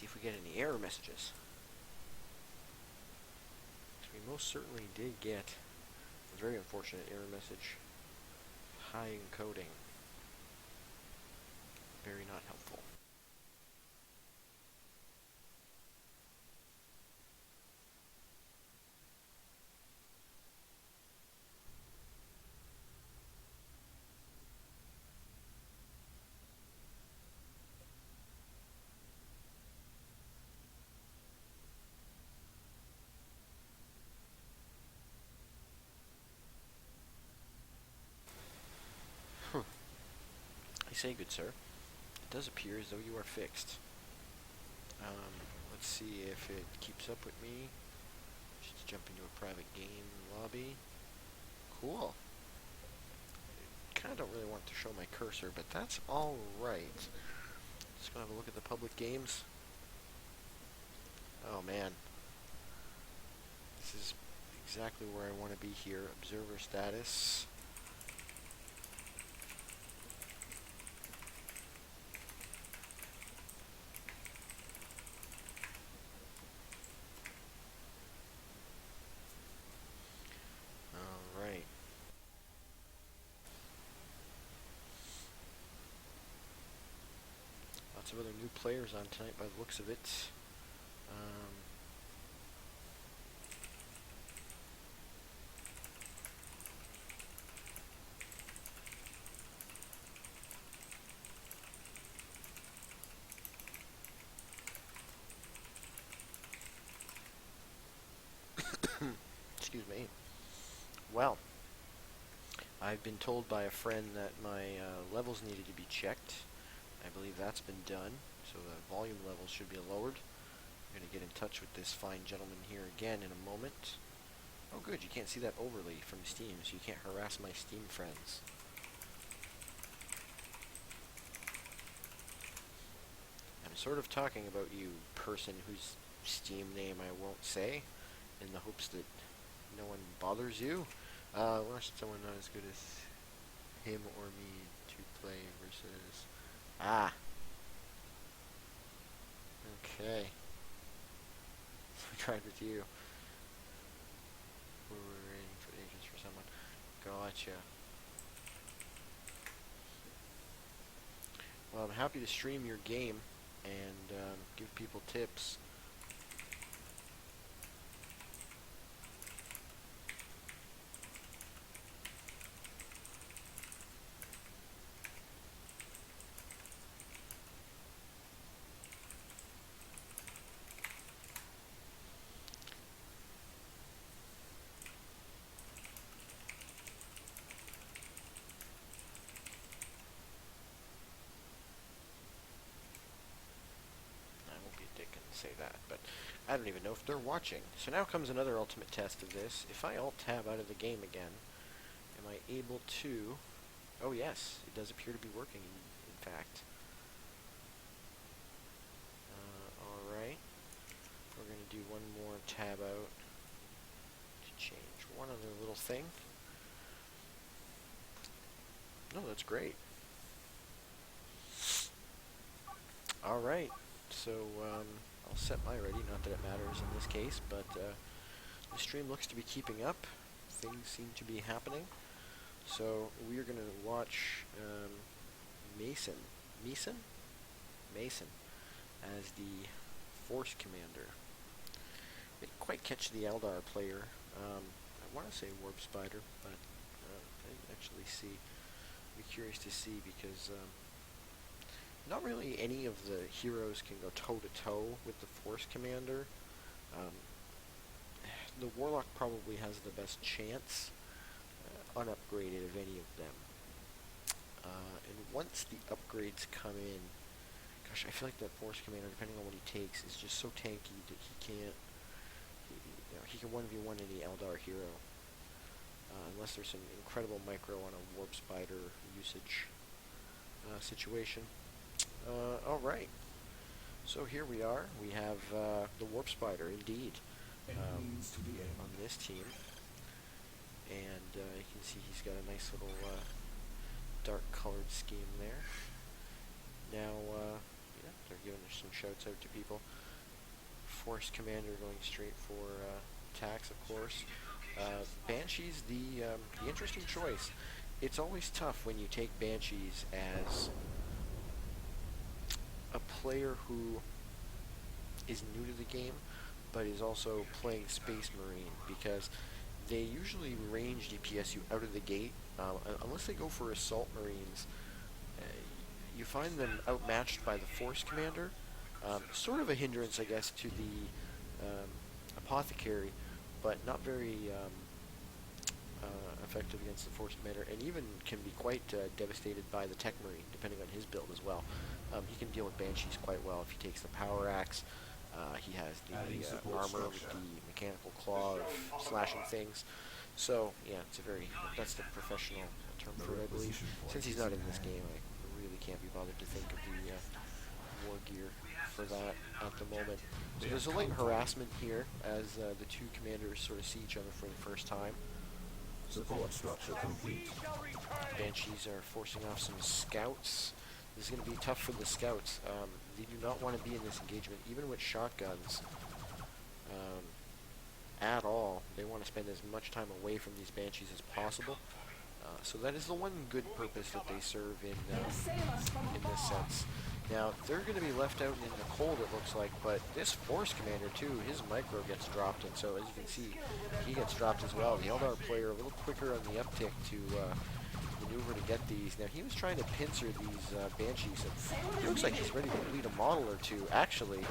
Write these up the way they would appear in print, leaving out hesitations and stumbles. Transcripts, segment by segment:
see if we get any error messages. We most certainly did get a very unfortunate error message. High encoding. Very not helpful. I say, good sir, it does appear as though you are fixed. Let's see if it keeps up with me. Just jump into a private game lobby. Cool. Kind of don't really want to show my cursor, but that's alright. Just gonna have a look at the public games. Oh man. This is exactly where I want to be here. Observer status. Alright. Lots of other new players on tonight by the looks of it. Excuse me. Well, I've been told by a friend that my levels needed to be checked. I believe that's been done, so the volume levels should be lowered. I'm going to get in touch with this fine gentleman here again in a moment. Oh good, you can't see that overlay from Steam, so you can't harass my Steam friends. I'm sort of talking about you, person whose Steam name I won't say, in the hopes that no one bothers you. Watch someone not as good as him or me to play versus... Ah! Okay. We tried with you. We were waiting for agents for someone. Gotcha. Well, I'm happy to stream your game and give people tips. Say that, but I don't even know if they're watching. So now comes another ultimate test of this. If I alt-tab out of the game again, am I able to... Oh yes, it does appear to be working, in fact. Alright. We're going to do one more tab out to change one other little thing. No, that's great. Alright, so I'll set my ready, not that it matters in this case, but the stream looks to be keeping up. Things seem to be happening. So we are going to watch Mason as the Force Commander. I didn't quite catch the Eldar player. I want to say Warp Spider, but I didn't actually see. I'd be curious to see because not really any of the heroes can go toe-to-toe with the Force Commander. The Warlock probably has the best chance, unupgraded of any of them. And once the upgrades come in, gosh, I feel like that Force Commander, depending on what he takes, is just so tanky that he can't, he can 1v1 any Eldar hero. Unless there's some incredible micro on a Warp Spider usage situation. Alright, so here we are. We have the Warp Spider, indeed, on this team. And you can see he's got a nice little dark colored scheme there. Now, yeah, they're giving us some shouts out to people. Force Commander going straight for attacks, of course. Banshees, the interesting choice. It's always tough when you take Banshees as a player who is new to the game, but is also playing Space Marine, because they usually range DPS you out of the gate, unless they go for Assault Marines. You find them outmatched by the Force Commander, sort of a hindrance, I guess, to the Apothecary, but not very effective against the Force Commander, and even can be quite devastated by the Tech Marine, depending on his build as well. He can deal with Banshees quite well if he takes the Power Axe. He has the armor with the mechanical claw of slashing things. So, yeah, that's the professional term for it, I believe. Since he's not in this game, I really can't be bothered to think of the war gear for that at the moment. So there's a light harassment here as the two commanders sort of see each other for the first time. Support structure complete. Banshees are forcing off some scouts. This is going to be tough for the scouts. They do not want to be in this engagement, even with shotguns, at all. They want to spend as much time away from these Banshees as possible. So that is the one good purpose that they serve in this sense. Now, they're going to be left out in the cold, it looks like, but this Force Commander, too, his micro gets dropped, and so, as you can see, he gets dropped as well. The Eldar player a little quicker on the uptick to maneuver to get these. Now, he was trying to pincer these Banshees, and it looks like he's ready to bleed a model or two. Actually,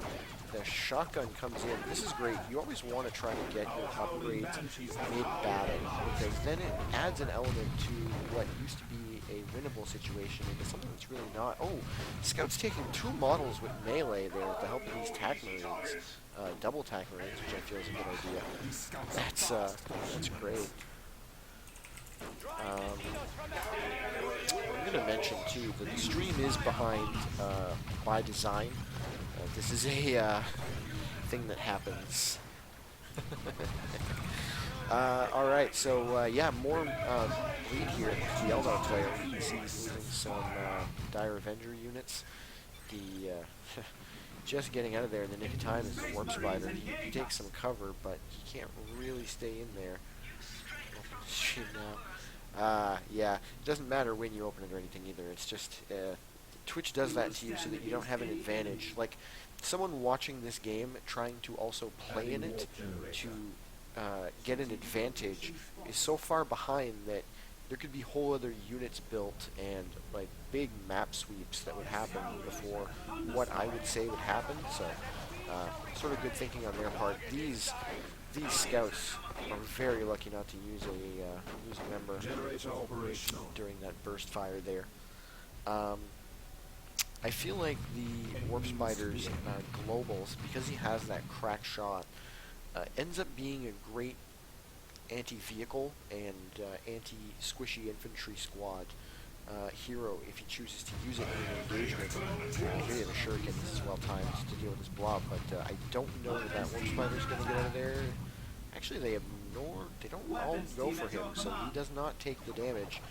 the shotgun comes in. This is great. You always want to try to get your upgrades mid-battle, because then it adds an element to what used to be a winnable situation into something that's really not. Oh, Scout's taking two models with melee there with the help of these Tac Marines, double Tac Marines, which I feel is a good idea. That's great. I'm going to mention too that the stream is behind by design. This is a thing that happens. Alright, so yeah, more lead here. The Eldar player, you can see he's losing some Dire Avenger units. The just getting out of there in the nick of time is the Warp Spider. He takes some cover, but he can't really stay in there. Open the stream now. Yeah, it doesn't matter when you open it or anything either. It's just Twitch does that to you so that you don't have an advantage. Like someone watching this game trying to also play in it to get an advantage is so far behind that there could be whole other units built and like big map sweeps that would happen before what I would say would happen. So sort of good thinking on their part. These scouts are very lucky not to use a member during that burst fire there. I feel like the Warp Spider's globals, because he has that crack shot, ends up being a great anti-vehicle and anti-squishy infantry squad hero if he chooses to use it in an engagement. Here you have a Shuriken. This is well timed to deal with this blob, but I don't know that Warp Spider's going to get out of there. Actually, they don't all go for him, so he does not take the damage.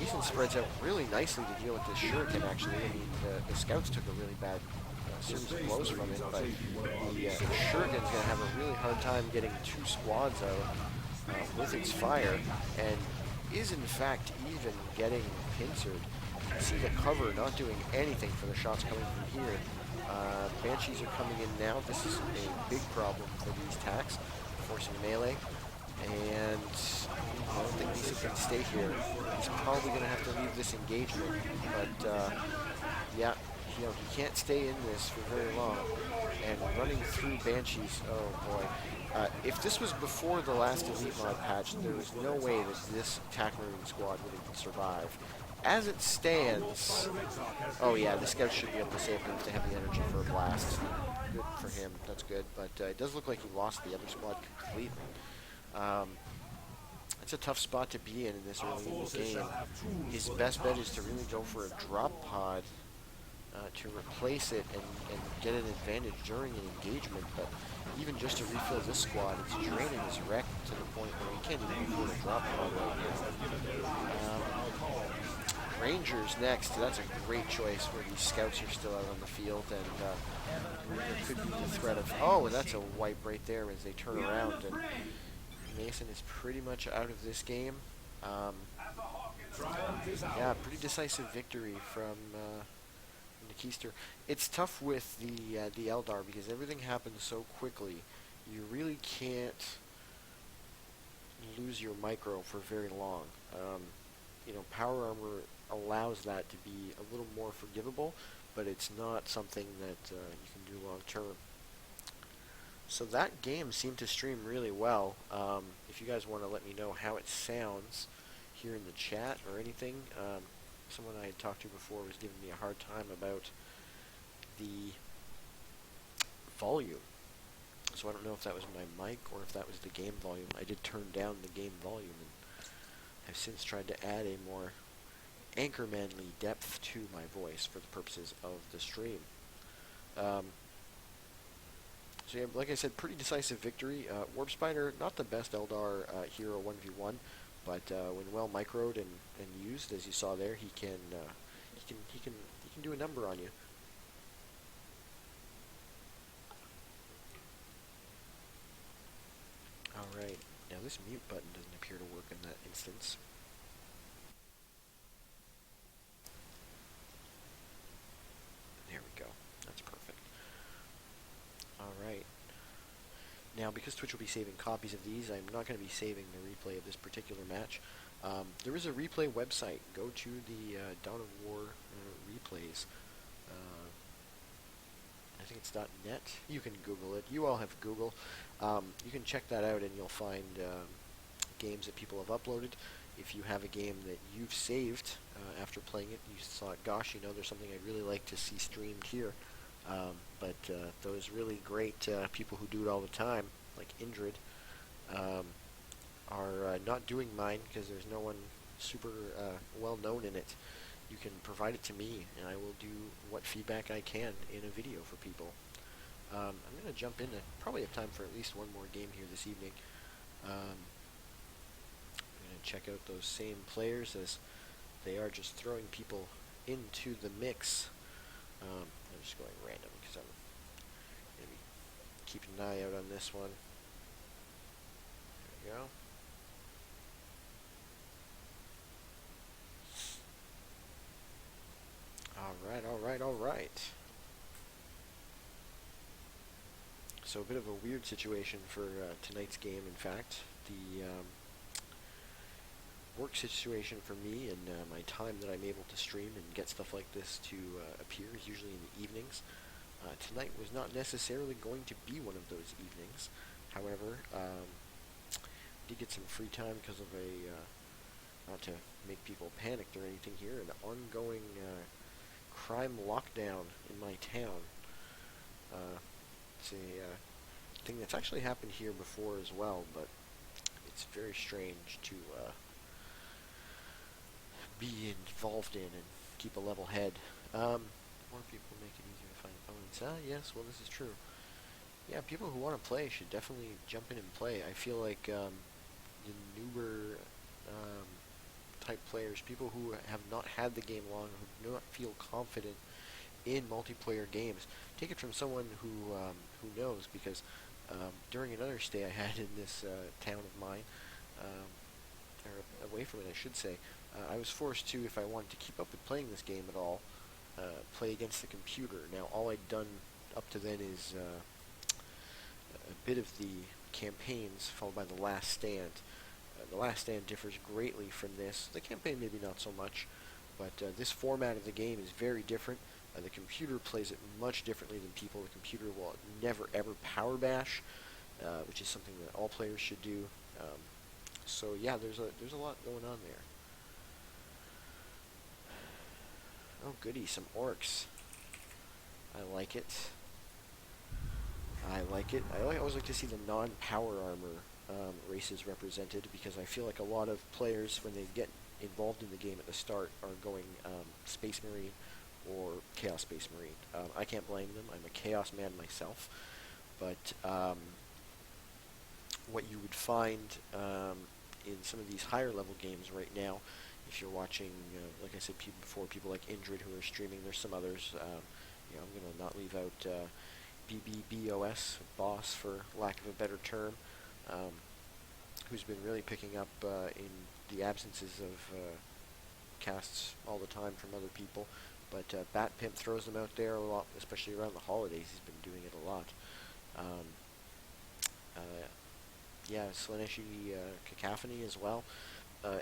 Ethan spreads out really nicely to deal with this Shuriken, actually. I mean, the scouts took a really bad series of blows from it, but the Shuriken's going to have a really hard time getting two squads out with its fire, and is in fact even getting pincered. You can see the cover not doing anything for the shots coming from here. Banshees are coming in now. This is a big problem for these Tacs, forcing melee. And I don't think Nisa can stay here. He's probably going to have to leave this engagement. But yeah, he can't stay in this for very long. And running through Banshees, oh boy. If this was before the last Elite Mod patch, there was no way that this Tac Marine squad would even survive. As it stands, oh yeah, the Scouts should be able to save him to have the energy for a blast. Good for him, that's good. But it does look like he lost the other squad completely. It's a tough spot to be in this early in the game. His best bet is to really go for a drop pod to replace it and get an advantage during an engagement, but even just to refill this squad, it's draining his wreck to the point where he can't even afford a drop pod right now. Rangers next. That's a great choice where these scouts are still out on the field, and there could be the threat of, oh, that's a wipe right there as they turn around, and Mason is pretty much out of this game. Um, yeah, pretty decisive victory from Keister. It's tough with the Eldar because everything happens so quickly. You really can't lose your micro for very long. Power armor allows that to be a little more forgivable, but it's not something that you can do long term. So that game seemed to stream really well. If you guys want to let me know how it sounds here in the chat or anything, someone I had talked to before was giving me a hard time about the volume. So I don't know if that was my mic or if that was the game volume. I did turn down the game volume and have since tried to add a more anchormanly depth to my voice for the purposes of the stream. So yeah, like I said, pretty decisive victory. Warp Spider, not the best Eldar hero 1v1, but when well microed and used, as you saw there, he can do a number on you. All right, now this mute button doesn't appear to work in that instance. There we go. That's perfect. All right. Now, because Twitch will be saving copies of these, I'm not going to be saving the replay of this particular match. There is a replay website. Go to the Dawn of War replays. I think it's .net. You can Google it. You all have Google. You can check that out, and you'll find games that people have uploaded. If you have a game that you've saved after playing it, you thought, gosh, there's something I'd really like to see streamed here. But those really great people who do it all the time, like Indrid, are not doing mine because there's no one super well known in it. You can provide it to me, and I will do what feedback I can in a video for people. I'm going to jump in. I probably have time for at least one more game here this evening. I'm going to check out those same players as they are just throwing people into the mix. I'm just going random because I'm going to be keeping an eye out on this one. There we go. Alright. So a bit of a weird situation for tonight's game, in fact. The work situation for me and my time that I'm able to stream and get stuff like this to appear is usually in the evenings. Tonight was not necessarily going to be one of those evenings. However, did get some free time because of not to make people panicked or anything here, an ongoing crime lockdown in my town. It's a thing that's actually happened here before as well, but it's very strange to be involved in and keep a level head. More people make it easier to find opponents. Yes, well, this is true. Yeah, people who want to play should definitely jump in and play. I feel like the newer type players, people who have not had the game long, who do not feel confident in multiplayer games, take it from someone who knows, because during another stay I had in this town of mine, or away from it I should say, I was forced to, if I wanted to keep up with playing this game at all, play against the computer. Now all I'd done up to then is a bit of the campaigns followed by The Last Stand. The Last Stand differs greatly from this. The campaign maybe not so much, but this format of the game is very different. The computer plays it much differently than people. The computer will never ever power bash, which is something that all players should do. So yeah, there's a lot going on there. Oh goody, some orcs. I like it. I always like to see the non-power armor races represented, because I feel like a lot of players, when they get involved in the game at the start, are going Space Marine or Chaos Space Marine. I can't blame them. I'm a Chaos man myself. But what you would find in some of these higher level games right now if you're watching, like I said before, people like Indrid who are streaming, there's some others. I'm going to not leave out BBBOS, Boss for lack of a better term, um, who's been really picking up in the absences of casts all the time from other people. But Bat Pimp throws them out there a lot, especially around the holidays. He's been doing it a lot. Yeah, Slaneshi Cacophony as well.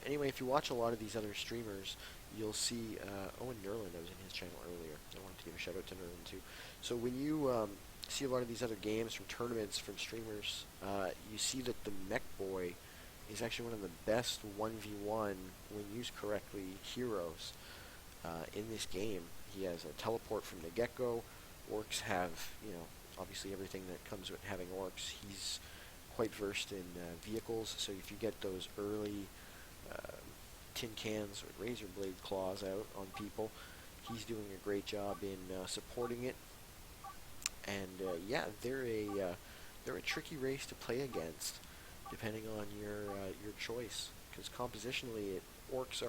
Anyway, if you watch a lot of these other streamers, you'll see Owen Nerlin. I was in his channel earlier. I wanted to give a shout out to Nerlin too. So when you see a lot of these other games from tournaments from streamers, you see that the Mech Boy is actually one of the best 1v1, when used correctly, heroes in this game. He has a teleport from the get-go. Orcs have, obviously everything that comes with having orcs. He's quite versed in vehicles, so if you get those early tin cans with razor blade claws out on people, he's doing a great job in supporting it. And yeah, they're a tricky race to play against, depending on your choice, because compositionally, orcs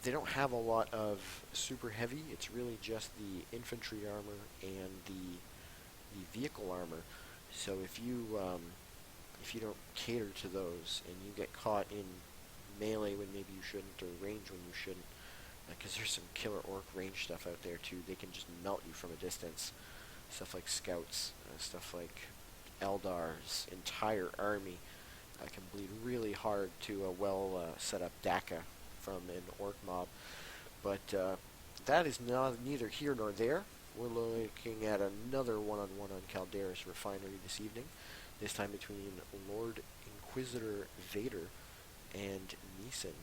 they don't have a lot of super heavy. It's really just the infantry armor and the vehicle armor. So if you don't cater to those and you get caught in melee when maybe you shouldn't, or range when you shouldn't, because there's some killer orc range stuff out there too. They can just melt you from a distance. Stuff like scouts, stuff like Eldar's entire army can bleed really hard to a well set up Daka from an orc mob. But that is neither here nor there. We're looking at another one-on-one on Calderis Refinery this evening, this time between Lord Inquisitor Vader and Neeson.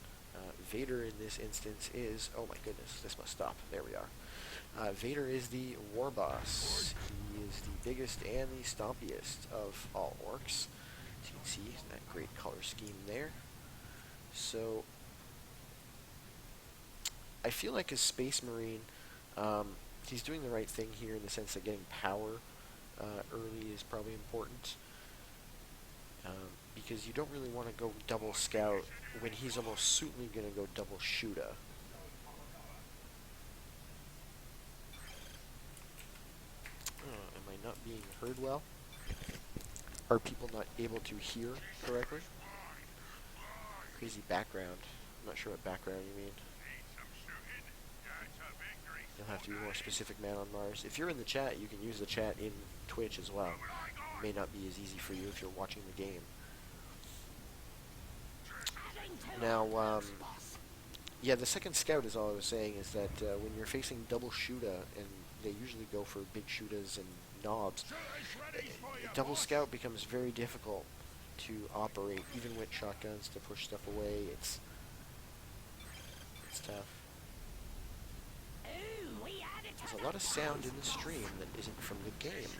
Vader in this instance is, oh my goodness, this must stop, there we are. Vader is the war boss. He is the biggest and the stompiest of all orcs. As you can see, that great color scheme there. So, I feel like as Space Marine, he's doing the right thing here in the sense that getting power early is probably important. Because you don't really want to go double scout when he's almost certainly going to go double shooter. Am I not being heard well? Are people not able to hear correctly? Crazy background. I'm not sure what background you mean. You'll have to be more specific, Man on Mars. If you're in the chat, you can use the chat in Twitch as well. It may not be as easy for you if you're watching the game. Now, yeah, the second scout is all I was saying, is that when you're facing double shooter, and they usually go for big shooters and knobs, double scout becomes very difficult to operate, even with shotguns, to push stuff away. It's tough. There's a lot of sound in the stream that isn't from the game.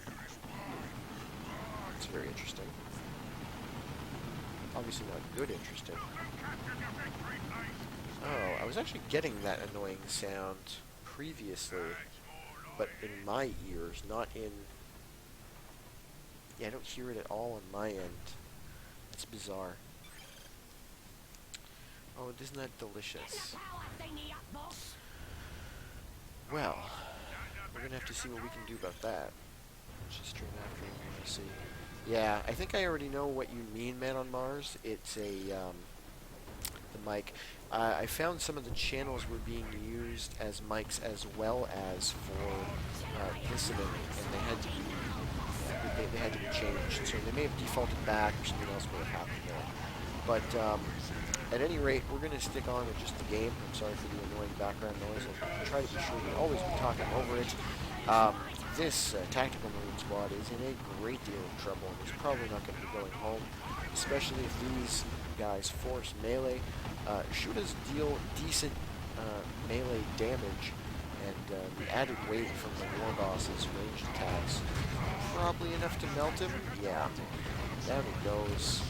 It's very interesting. Obviously not good interesting. Oh, I was actually getting that annoying sound previously, but in my ears, not in... Yeah, I don't hear it at all on my end. It's bizarre. Oh, isn't that delicious? Well, we're gonna have to see what we can do about that. Let's just stream after and see. Yeah, I think I already know what you mean, Man on Mars. It's a, the mic. I found some of the channels were being used as mics as well as for listening, and they had to be changed. So they may have defaulted back, or something else may have happened there. But at any rate, we're going to stick on with just the game. I'm sorry for the annoying background noise. I'll try to be sure to always be talking over it. This Tactical Marine squad is in a great deal of trouble and is probably not going to be going home, especially if these guys force melee. Shooters deal decent melee damage, and the added weight from the war boss's ranged attacks, probably enough to melt him. Yeah, down he goes.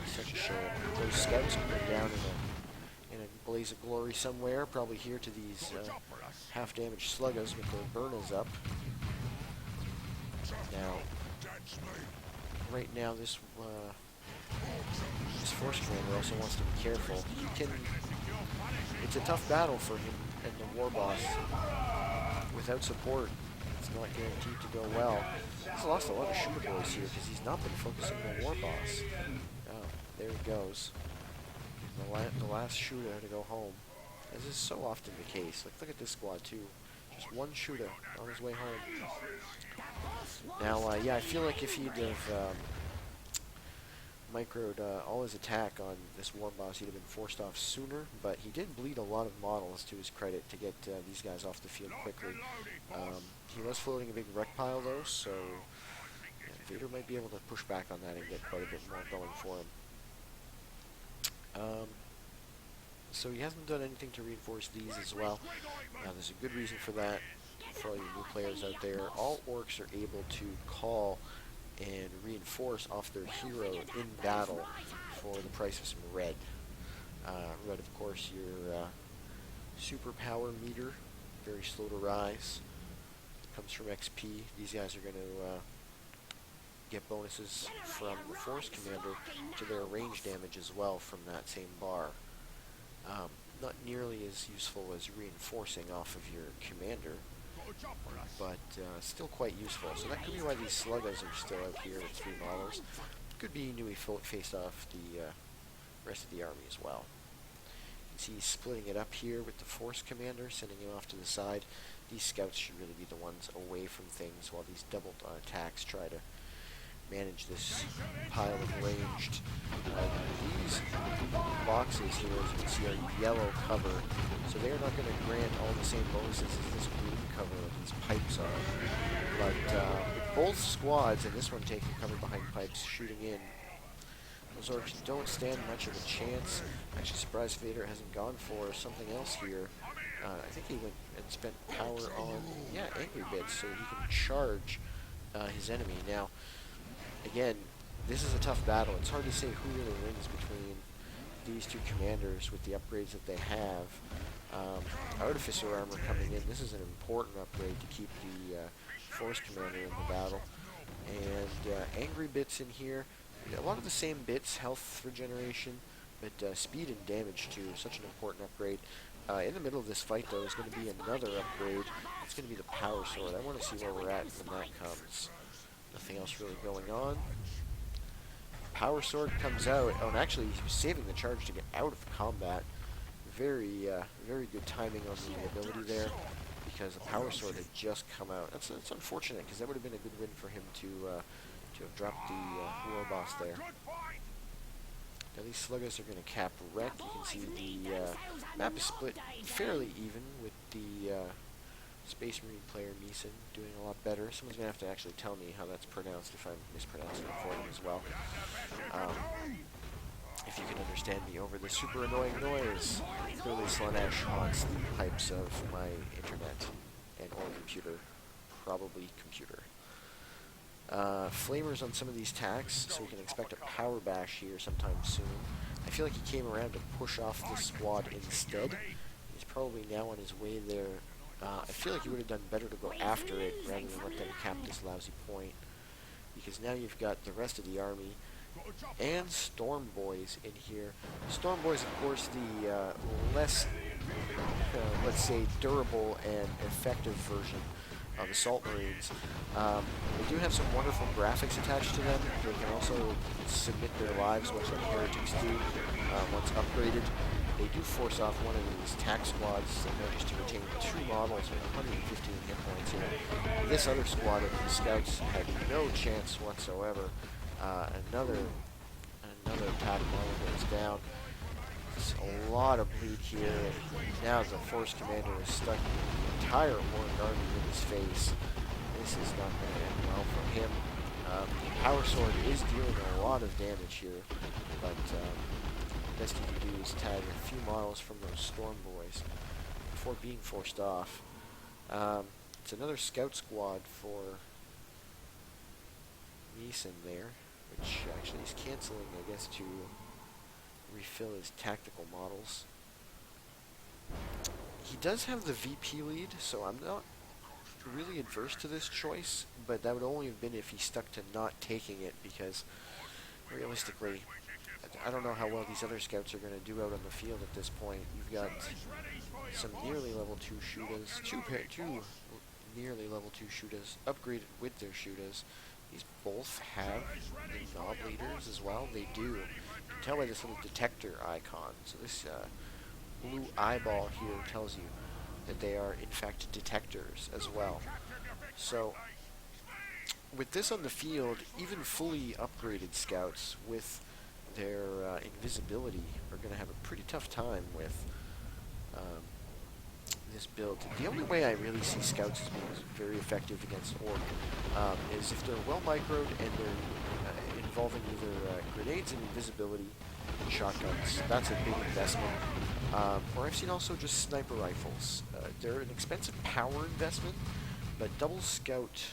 Such a shame. Those scouts can go down in a blaze of glory somewhere, probably here to these half-damaged sluggers with their burners up. Now, right now, this force commander also wants to be careful. He can it's a tough battle for him and the War Boss. Without support, it's not guaranteed to go well. He's lost a lot of shooter boys here because he's not been focusing on the War Boss. Oh, there he goes. The last shooter to go home. As is so often the case. Like, look at this squad too. Just one shooter on his way home. Now, yeah, I feel like if he'd have microed all his attack on this War Boss, he'd have been forced off sooner, but he did bleed a lot of models to his credit to get these guys off the field quickly. He was floating a big wreck pile though, so yeah, Vader might be able to push back on that and get quite a bit more going for him. So he hasn't done anything to reinforce these as well. There's a good reason for that. For all you new players out there, all orcs are able to call and reinforce off their hero in battle for the price of some red. Red, of course, your superpower meter, very slow to rise. Comes from XP. These guys are going to get bonuses from the Force Commander to their range damage as well from that same bar. Not nearly as useful as reinforcing off of your commander, but still quite useful. So that could be why these sluggas are still out here with 3 models. Could be Nui faced off the rest of the army as well. You can see he's splitting it up here with the Force Commander, sending him off to the side. These scouts should really be the ones away from things while these double attacks try to manage this pile of ranged. These boxes here, as you can see, are yellow cover, so they're not going to grant all the same bonuses as this green cover that these pipes are. But with both squads, and this one taking cover behind pipes, shooting in, those orcs don't stand much of a chance. Actually surprised Vader hasn't gone for something else here. I think he went and spent power on, yeah, Angry Bits, so he can charge his enemy. Now, again, this is a tough battle. It's hard to say who really wins between these two commanders with the upgrades that they have. Artificer armor coming in. This is an important upgrade to keep the Force Commander in the battle. And Angry Bits in here. A lot of the same bits, health regeneration, but speed and damage too. Such an important upgrade. In the middle of this fight, though, is going to be another upgrade. It's going to be the Power Sword. I want to see where we're at when that comes. Nothing else really going on. Power Sword comes out. Oh, and actually, he was saving the charge to get out of combat. Very, very good timing on the ability there, because the Power Sword had just come out. That's unfortunate, because that would have been a good win for him to have dropped the War Boss there. Now these sluggers are going to cap wreck. You can see the map is split fairly even with the Space Marine player Meeson doing a lot better. Someone's going to have to actually tell me how that's pronounced if I'm mispronouncing it for them as well. If you can understand me over the super annoying noise. Clearly Slaanesh haunts the pipes of my internet and or computer. Probably computer. Flamers on some of these tacks, so we can expect a power bash here sometime soon. I feel like he came around to push off this squad instead. He's probably now on his way there. I feel like he would have done better to go after it rather than let them cap this lousy point, because now you've got the rest of the army and Storm Boys in here. Storm Boys, of course, the less, let's say, durable and effective version of Assault Marines. They do have some wonderful graphics attached to them. They can also submit their lives, much like Heretics do, once upgraded. They do force off one of these tack squads that manages to retain 2 models with 115 hit points here. This other squad of scouts had no chance whatsoever. Another attack model goes down. There's a lot of bleed here, and now the Force Commander is stuck the entire Horde army in his face. This is not going to end well for him. Power Sword is dealing a lot of damage here, but the best he can do is tag a few models from those Storm Boys before being forced off. It's another scout squad for Meeson there, which actually he's canceling, I guess, to refill his tactical models. He does have the VP lead, so I'm not really adverse to this choice, but that would only have been if he stuck to not taking it, because realistically I don't know how well these other scouts are going to do out on the field at this point. You've got some nearly level 2 shooters, two nearly level 2 shooters upgraded with their shooters. These both have the knob leaders as well. They do. You can tell by this little detector icon. So this blue eyeball here tells you that they are in fact detectors as well. So with this on the field, even fully upgraded scouts with their invisibility are going to have a pretty tough time with this build. The only way I really see scouts as being very effective against Orc is if they're well microed and they're involving either grenades and invisibility and shotguns. That's a big investment. Or I've seen also just sniper rifles. They're an expensive power investment, but double scout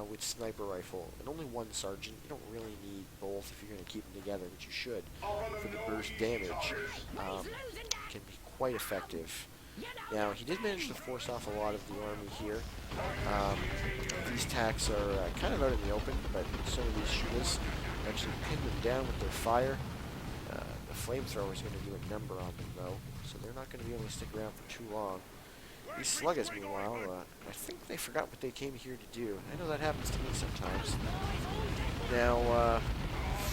with sniper rifle and only one sergeant, you don't really need both if you're going to keep them together, which you should, for the burst damage, can be quite effective. Now, he did manage to force off a lot of the army here. These tacks are kind of out in the open, but some of these shooters actually pin them down with their fire. The flamethrower is going to do a number on them, though, so they're not going to be able to stick around for too long. These sluggers, meanwhile, I think they forgot what they came here to do. I know that happens to me sometimes. Now,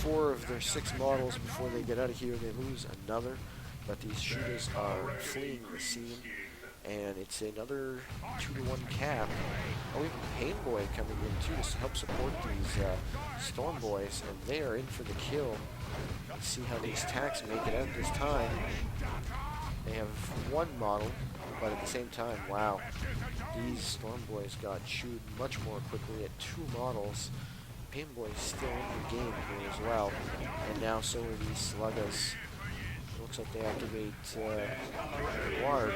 4 of their 6 models before they get out of here, they lose another. But these shooters are fleeing the scene, and it's another 2-to-1 cap. Oh, even Painboy coming in too to help support these Storm Boys, and they are in for the kill. Let's see how these tacks make it out this time. They have 1 model, but at the same time, wow, these Storm Boys got chewed much more quickly at 2 models. Painboy's still in the game here as well, and now so are these sluggers. Looks like they activate Warg.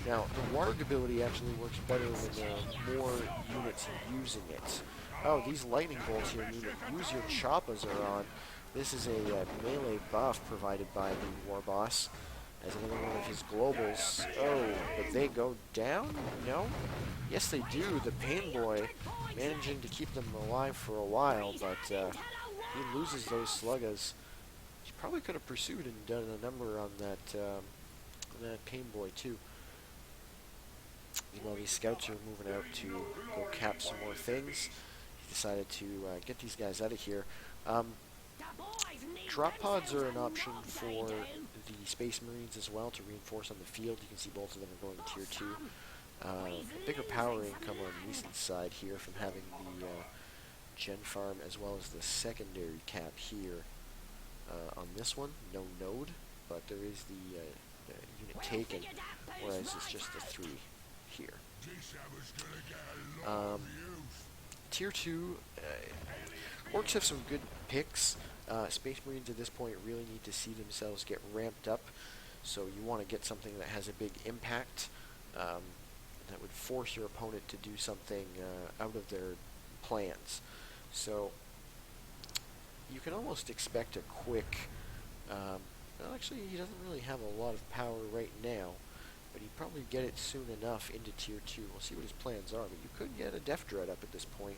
Now, the Warg ability actually works better when there are more units using it. Oh, these lightning bolts here mean that use your choppas are on. This is a melee buff provided by the War Boss as another one of his globals. Oh, but they go down? No? Yes, they do. The Painboy managing to keep them alive for a while, but he loses those sluggers. He probably could have pursued and done a number on that Painboy too. Meanwhile, these scouts are moving out to go cap some more things. He decided to get these guys out of here. Drop pods are an option for the Space Marines as well to reinforce on the field. You can see both of them are going tier 2. A bigger power income on Neeson's side here from having the Gen Farm as well as the secondary cap here. On this one, no node, but there is the unit taken, whereas it's just the 3 here. Tier 2, Orcs have some good picks. Space Marines at this point really need to see themselves get ramped up, so you want to get something that has a big impact, that would force your opponent to do something out of their plans. So you can almost expect a quick, well, actually he doesn't really have a lot of power right now, but he'd probably get it soon enough into tier 2. We'll see what his plans are, but you could get a Death Dread up at this point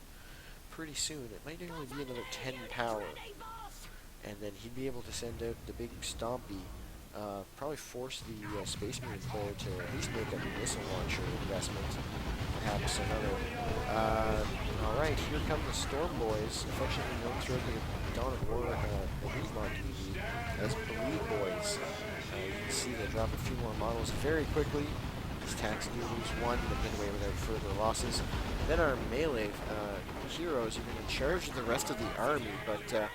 pretty soon. It might only be another 10 power, and then he'd be able to send out the big Stompy, probably force the Space Marine player to at least make a missile launcher investment, perhaps another. Alright, here come the Storm Boys, affectionately known throughout the Dawn of War Elite community as Bleed Boys. You can see they drop a few more models very quickly. These tacks do lose 1, but get away without further losses. Then our melee heroes are going to charge the rest of the army, but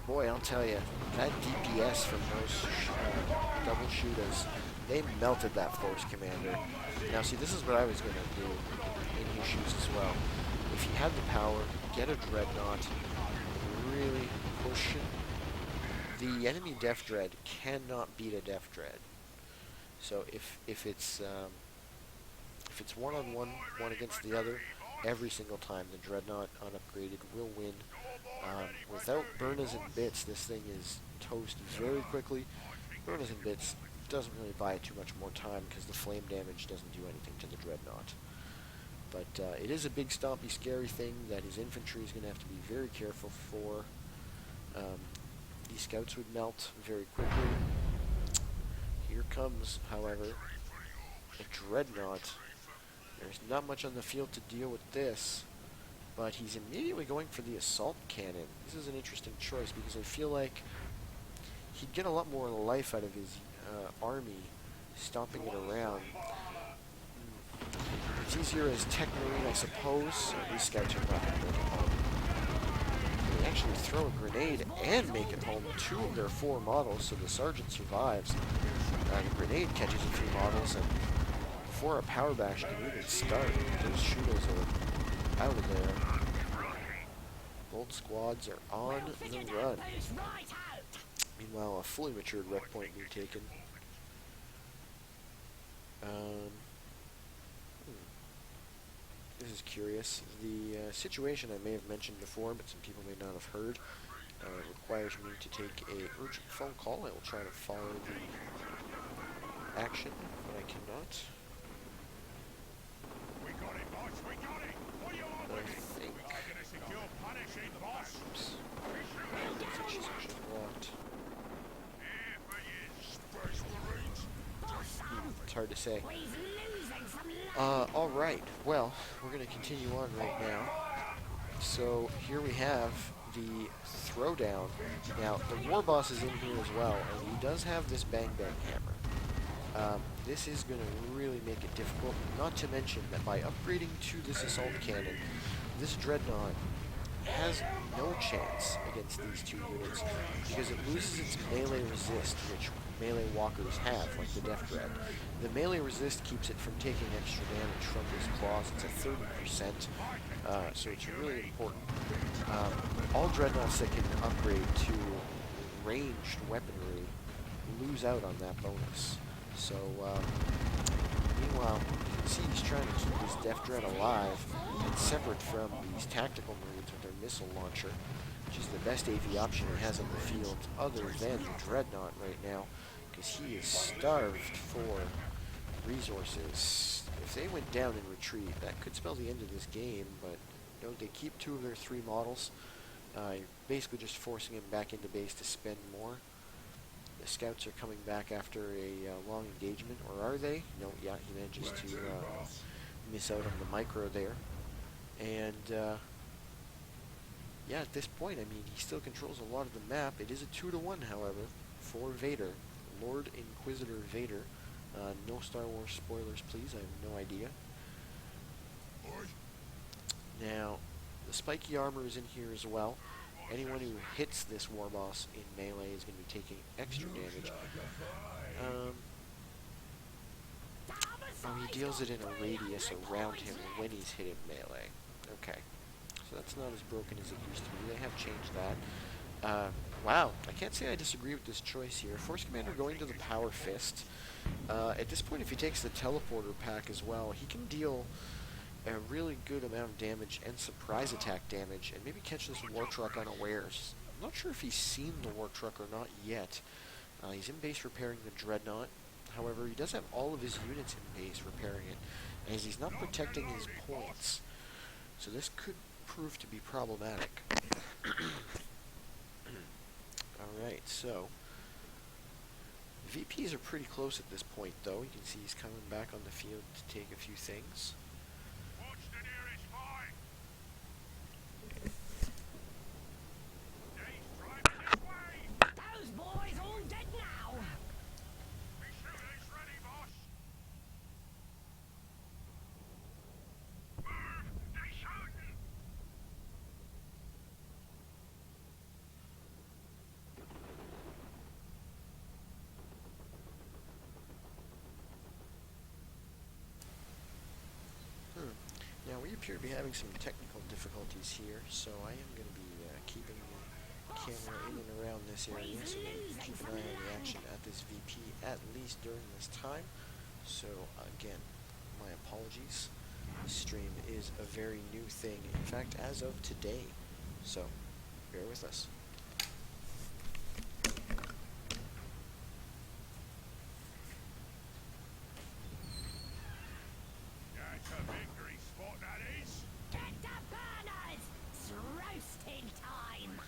boy, I'll tell you, that DPS from those double shooters, they melted that Force Commander. Now see, this is what I was going to do in his shoes as well. If you had the power, get a Dreadnought, really push it. The enemy Death Dread cannot beat a Death Dread. So if it's one-on-one, one against the other, every single time the Dreadnought unupgraded will win. Without Burners and Bits, this thing is toast very quickly. Burners and Bits doesn't really buy it too much more time because the flame damage doesn't do anything to the Dreadnought. But it is a big, stompy, scary thing that his infantry is going to have to be very careful for. these scouts would melt very quickly. Here comes, however, a dreadnought. There's not much on the field to deal with this, but he's immediately going for the assault cannon. This is an interesting choice because I feel like he'd get a lot more life out of his army stomping it around. It's easier as Tech Marine, I suppose. These scouts are not going to make it home. They actually throw a grenade and make it home. 2 of their 4 models, so the sergeant survives. The grenade catches a few models, and before a power bash can even start, those shooters are out of there. Both squads are on the run. Meanwhile, a fully matured rep point being taken. This is curious. The situation I may have mentioned before, but some people may not have heard, requires me to take a urgent phone call. I will try to follow the action, but I cannot. We got it, boss. We got it. What do you want I with it? think. We're gonna secure punishing, boss. Oops. I think she's actually blocked. Here for you, Space Marines. It's hard to say. Alright, well, we're going to continue on right now. So, here we have the throwdown. Now, the war boss is in here as well, and he does have this bang bang hammer. This is going to really make it difficult, not to mention that by upgrading to this assault cannon, this dreadnought has no chance against these 2 units because it loses its melee resist, which melee walkers have, like the Death Dread. The melee resist keeps it from taking extra damage from his claws. It's at 30%, so it's really important. All dreadnoughts that can upgrade to ranged weaponry lose out on that bonus. So, meanwhile, you can see he's trying to keep his Death Dread alive and separate from these tactical marines with their missile launcher, which is the best AV option he has on the field other than the Dreadnought right now, because he is starved for resources. If they went down in retreat, that could spell the end of this game, but you know, they keep 2 of their 3 models. You're basically just forcing him back into base to spend more. The scouts are coming back after a long engagement, or are they? No, yeah, he manages to miss out on the micro there. And, yeah, at this point, I mean, he still controls a lot of the map. It is a 2-to-1, however, for Vader. Lord Inquisitor Vader. No Star Wars spoilers, please. I have no idea. Now, the spiky armor is in here as well. Anyone who hits this war boss in melee is going to be taking extra damage. Oh, he deals it in a radius around him when he's hit in melee. Okay. So that's not as broken as it used to be. They have changed that. Wow, I can't say I disagree with this choice here. Force Commander going to the Power Fist. At this point, if he takes the Teleporter pack as well, he can deal a really good amount of damage and surprise attack damage, and maybe catch this War Truck unawares. I'm not sure if he's seen the War Truck or not yet. He's in base repairing the Dreadnought. However, he does have all of his units in base repairing it, as he's not protecting his points. So this could prove to be problematic. Alright, so VPs are pretty close at this point, though. You can see he's coming back on the field to take a few things. Watch the nearest fire. Dave's driving this way. Those boys all dead now. We shoot is ready, boss. Move! They shooting! Now, we appear to be having some technical difficulties here, so I am going to be keeping the camera in and around this area so that we can keep an eye on the action at this VP, at least during this time. So, again, my apologies. This stream is a very new thing, in fact, as of today. So, bear with us. That's a victory spot, that is. Get the burners. It's roasting time.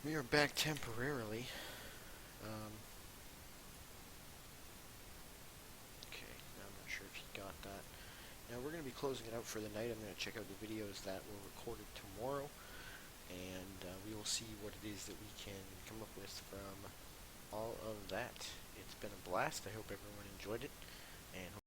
We are back temporarily. Okay, now I'm not sure if you got that. Now we're going to be closing it out for the night. I'm going to check out the videos that were recorded tomorrow, and we will see what it is that we can come up with from all of that. It's been a blast. I hope everyone enjoyed it, and